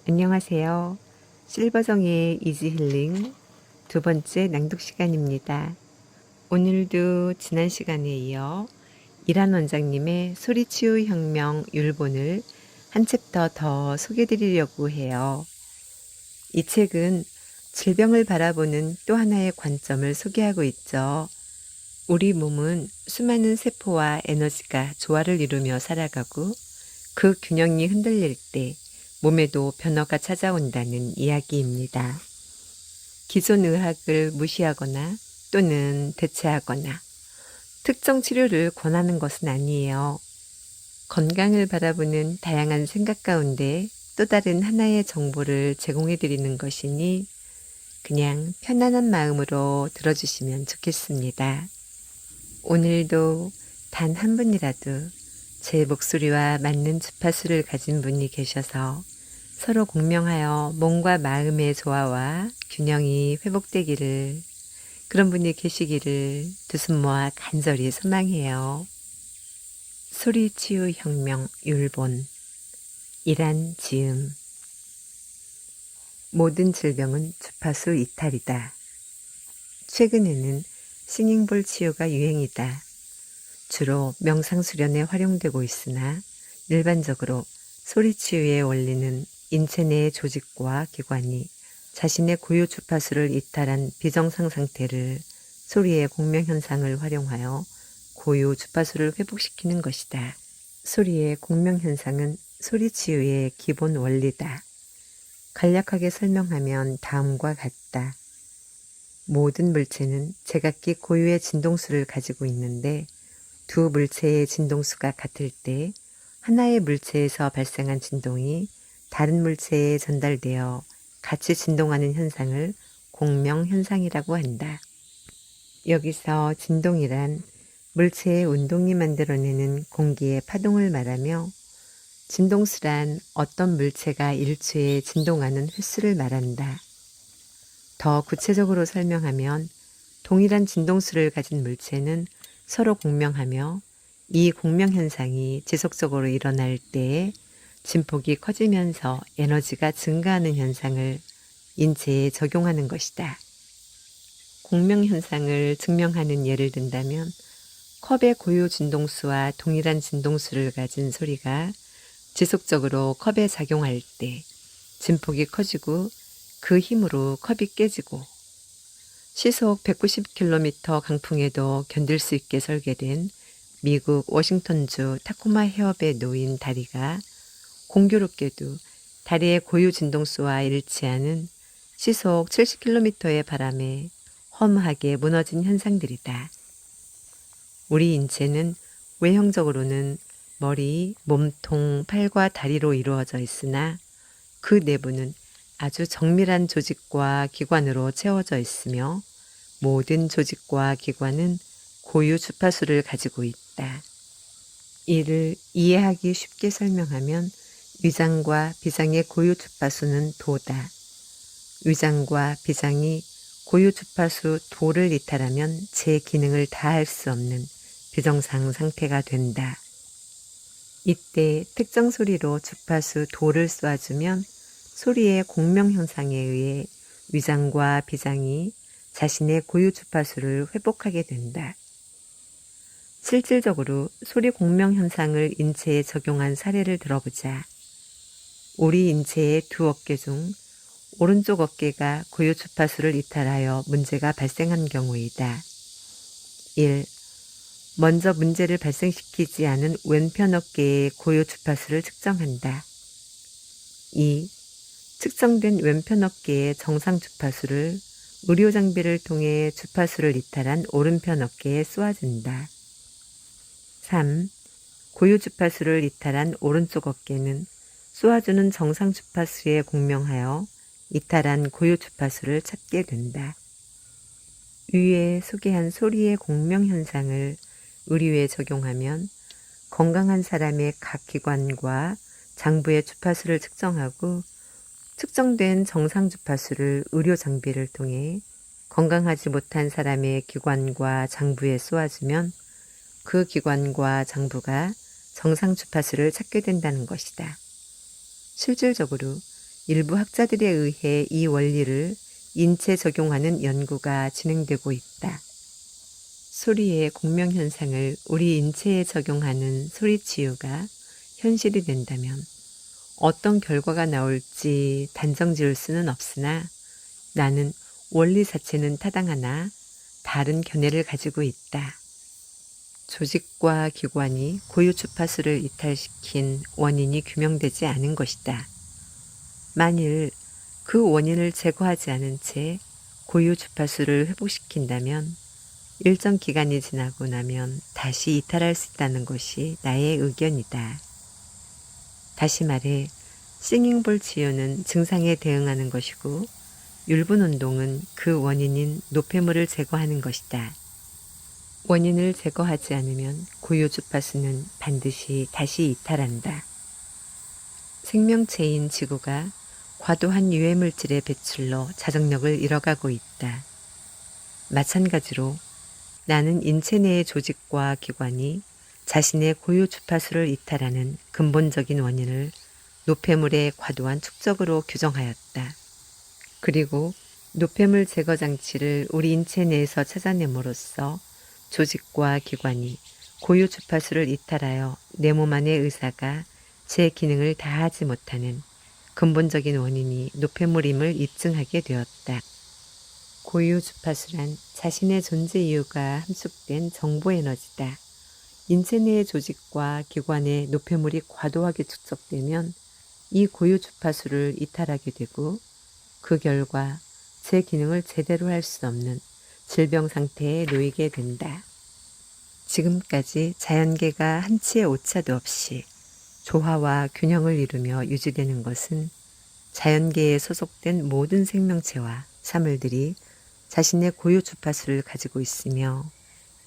안녕하세요. 실버정의 이지힐링 두 번째 낭독 시간입니다. 오늘도 지난 시간에 이어 이란 원장님의 소리치유혁명 율본을 한 챕터 더 소개드리려고 해요. 이 책은 질병을 바라보는 또 하나의 관점을 소개하고 있죠. 우리 몸은 수많은 세포와 에너지가 조화를 이루며 살아가고 그 균형이 흔들릴 때 몸에도 변화가 찾아온다는 이야기입니다. 기존 의학을 무시하거나 또는 대체하거나 특정 치료를 권하는 것은 아니에요. 건강을 바라보는 다양한 생각 가운데 또 다른 하나의 정보를 제공해 드리는 것이니 그냥 편안한 마음으로 들어주시면 좋겠습니다. 오늘도 단 한 분이라도 제 목소리와 맞는 주파수를 가진 분이 계셔서 서로 공명하여 몸과 마음의 조화와 균형이 회복되기를, 그런 분이 계시기를 두 손 모아 간절히 소망해요. 소리치유혁명 율본 이란 지음. 모든 질병은 주파수 이탈이다. 최근에는 싱잉볼 치유가 유행이다. 주로 명상수련에 활용되고 있으나 일반적으로 소리치유의 원리는 인체 내의 조직과 기관이 자신의 고유 주파수를 이탈한 비정상 상태를 소리의 공명현상을 활용하여 고유 주파수를 회복시키는 것이다. 소리의 공명현상은 소리치유의 기본 원리다. 간략하게 설명하면 다음과 같다. 모든 물체는 제각기 고유의 진동수를 가지고 있는데 두 물체의 진동수가 같을 때 하나의 물체에서 발생한 진동이 다른 물체에 전달되어 같이 진동하는 현상을 공명현상이라고 한다. 여기서 진동이란 물체의 운동이 만들어내는 공기의 파동을 말하며 진동수란 어떤 물체가 일초에 진동하는 횟수를 말한다. 더 구체적으로 설명하면 동일한 진동수를 가진 물체는 서로 공명하며 이 공명현상이 지속적으로 일어날 때에 진폭이 커지면서 에너지가 증가하는 현상을 인체에 적용하는 것이다. 공명현상을 증명하는 예를 든다면 컵의 고유 진동수와 동일한 진동수를 가진 소리가 지속적으로 컵에 작용할 때 진폭이 커지고 그 힘으로 컵이 깨지고 시속 190km 강풍에도 견딜 수 있게 설계된 미국 워싱턴주 타코마 해협에 놓인 다리가 공교롭게도 다리의 고유 진동수와 일치하는 시속 70km의 바람에 허무하게 무너진 현상들이다. 우리 인체는 외형적으로는 머리, 몸통, 팔과 다리로 이루어져 있으나 그 내부는 아주 정밀한 조직과 기관으로 채워져 있으며 모든 조직과 기관은 고유 주파수를 가지고 있다. 이를 이해하기 쉽게 설명하면 위장과 비장의 고유 주파수는 도다. 위장과 비장이 고유 주파수 도를 이탈하면 제 기능을 다할 수 없는 비정상 상태가 된다. 이때 특정 소리로 주파수 도를 쏘아주면 소리의 공명 현상에 의해 위장과 비장이 자신의 고유 주파수를 회복하게 된다. 실질적으로 소리 공명 현상을 인체에 적용한 사례를 들어보자. 우리 인체의 두 어깨 중 오른쪽 어깨가 고유 주파수를 이탈하여 문제가 발생한 경우이다. 1. 먼저 문제를 발생시키지 않은 왼편 어깨의 고유 주파수를 측정한다. 2. 측정된 왼편 어깨의 정상 주파수를 의료 장비를 통해 주파수를 이탈한 오른편 어깨에 쏘아준다. 3. 고유 주파수를 이탈한 오른쪽 어깨는 쏘아주는 정상 주파수에 공명하여 이탈한 고유 주파수를 찾게 된다. 위에 소개한 소리의 공명 현상을 의료에 적용하면 건강한 사람의 각 기관과 장부의 주파수를 측정하고 측정된 정상 주파수를 의료 장비를 통해 건강하지 못한 사람의 기관과 장부에 쏘아주면 그 기관과 장부가 정상 주파수를 찾게 된다는 것이다. 실질적으로 일부 학자들에 의해 이 원리를 인체에 적용하는 연구가 진행되고 있다. 소리의 공명현상을 우리 인체에 적용하는 소리치유가 현실이 된다면 어떤 결과가 나올지 단정 지을 수는 없으나 나는 원리 자체는 타당하나 다른 견해를 가지고 있다. 조직과 기관이 고유 주파수를 이탈시킨 원인이 규명되지 않은 것이다. 만일 그 원인을 제거하지 않은 채 고유 주파수를 회복시킨다면 일정 기간이 지나고 나면 다시 이탈할 수 있다는 것이 나의 의견이다. 다시 말해 싱잉볼 치유는 증상에 대응하는 것이고 율분 운동은 그 원인인 노폐물을 제거하는 것이다. 원인을 제거하지 않으면 고유 주파수는 반드시 다시 이탈한다. 생명체인 지구가 과도한 유해물질의 배출로 자정력을 잃어가고 있다. 마찬가지로 나는 인체 내의 조직과 기관이 자신의 고유 주파수를 이탈하는 근본적인 원인을 노폐물의 과도한 축적으로 규정하였다. 그리고 노폐물 제거 장치를 우리 인체 내에서 찾아냄으로써 조직과 기관이 고유 주파수를 이탈하여 내 몸 안의 의사가 제 기능을 다하지 못하는 근본적인 원인이 노폐물임을 입증하게 되었다. 고유 주파수란 자신의 존재 이유가 함축된 정보 에너지다. 인체 내의 조직과 기관에 노폐물이 과도하게 축적되면 이 고유 주파수를 이탈하게 되고 그 결과 제 기능을 제대로 할 수 없는 질병 상태에 놓이게 된다. 지금까지 자연계가 한치의 오차도 없이 조화와 균형을 이루며 유지되는 것은 자연계에 소속된 모든 생명체와 사물들이 자신의 고유 주파수를 가지고 있으며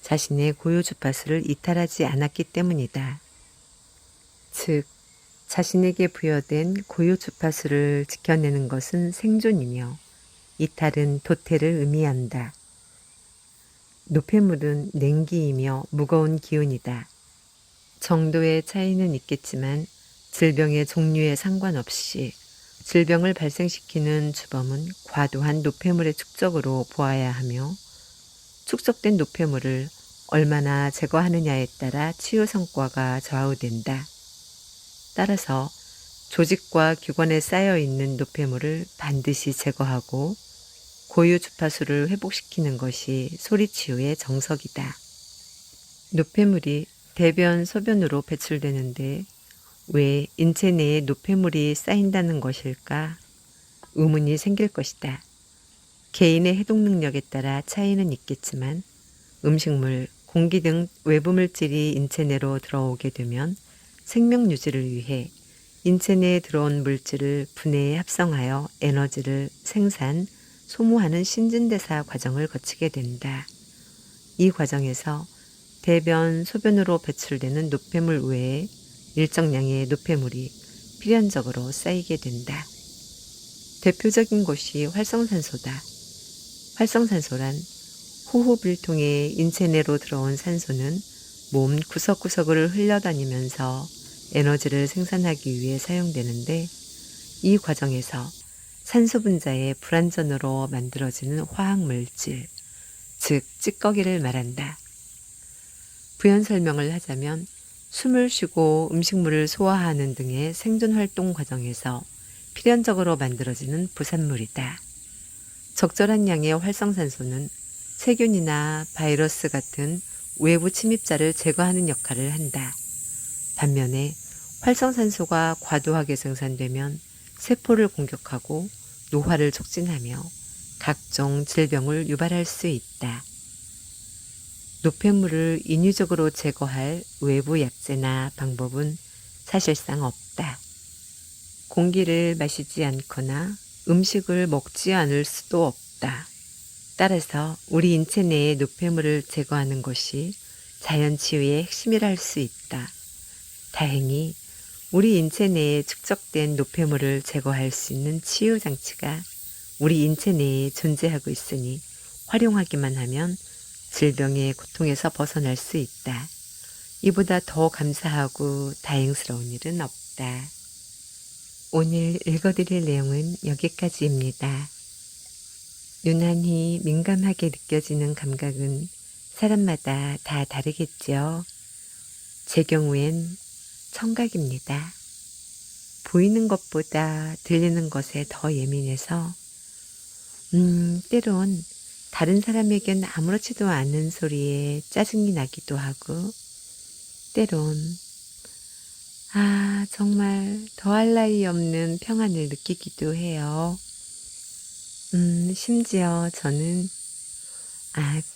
자신의 고유 주파수를 이탈하지 않았기 때문이다. 즉, 자신에게 부여된 고유 주파수를 지켜내는 것은 생존이며 이탈은 도태를 의미한다. 노폐물은 냉기이며 무거운 기운이다. 정도의 차이는 있겠지만 질병의 종류에 상관없이 질병을 발생시키는 주범은 과도한 노폐물의 축적으로 보아야 하며 축적된 노폐물을 얼마나 제거하느냐에 따라 치유 성과가 좌우된다. 따라서 조직과 기관에 쌓여있는 노폐물을 반드시 제거하고 고유 주파수를 회복시키는 것이 소리치유의 정석이다. 노폐물이 대변, 소변으로 배출되는데 왜 인체 내에 노폐물이 쌓인다는 것일까? 의문이 생길 것이다. 개인의 해독 능력에 따라 차이는 있겠지만 음식물, 공기 등 외부 물질이 인체 내로 들어오게 되면 생명 유지를 위해 인체 내에 들어온 물질을 분해에 합성하여 에너지를 생산, 소모하는 신진대사 과정을 거치게 된다. 이 과정에서 대변, 소변으로 배출되는 노폐물 외에 일정량의 노폐물이 필연적으로 쌓이게 된다. 대표적인 것이 활성산소다. 활성산소란 호흡을 통해 인체 내로 들어온 산소는 몸 구석구석을 흘러다니면서 에너지를 생산하기 위해 사용되는데 이 과정에서 산소 분자의 불완전으로 만들어지는 화학물질, 즉 찌꺼기를 말한다. 부연 설명을 하자면 숨을 쉬고 음식물을 소화하는 등의 생존활동 과정에서 필연적으로 만들어지는 부산물이다. 적절한 양의 활성산소는 세균이나 바이러스 같은 외부 침입자를 제거하는 역할을 한다. 반면에 활성산소가 과도하게 생산되면 세포를 공격하고 노화를 촉진하며 각종 질병을 유발할 수 있다. 노폐물을 인위적으로 제거할 외부 약재나 방법은 사실상 없다. 공기를 마시지 않거나 음식을 먹지 않을 수도 없다. 따라서 우리 인체 내의 노폐물을 제거하는 것이 자연치유의 핵심이라 할 수 있다. 다행히 우리 인체 내에 축적된 노폐물을 제거할 수 있는 치유 장치가 우리 인체 내에 존재하고 있으니 활용하기만 하면 질병의 고통에서 벗어날 수 있다. 이보다 더 감사하고 다행스러운 일은 없다. 오늘 읽어드릴 내용은 여기까지입니다. 유난히 민감하게 느껴지는 감각은 사람마다 다 다르겠죠. 제 경우엔 청각입니다. 보이는 것보다 들리는 것에 더 예민해서 때론 다른 사람에겐 아무렇지도 않은 소리에 짜증이 나기도 하고 때론 정말 더할 나위 없는 평안을 느끼기도 해요. 심지어 저는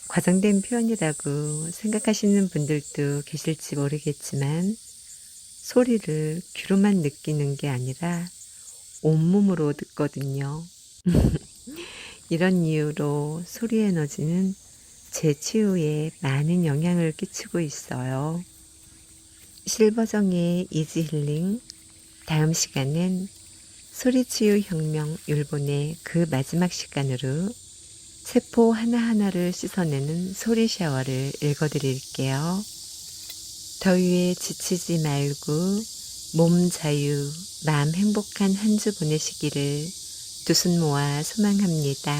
과장된 표현이라고 생각하시는 분들도 계실지 모르겠지만 소리를 귀로만 느끼는 게 아니라 온몸으로 듣거든요. 이런 이유로 소리 에너지는 제 치유에 많은 영향을 끼치고 있어요. 실버정의 이지 힐링, 다음 시간은 소리치유 혁명 율본의 그 마지막 시간으로 세포 하나하나를 씻어내는 소리 샤워를 읽어드릴게요. 더위에 지치지 말고 몸 자유, 마음 행복한 한 주 보내시기를 두 손 모아 소망합니다.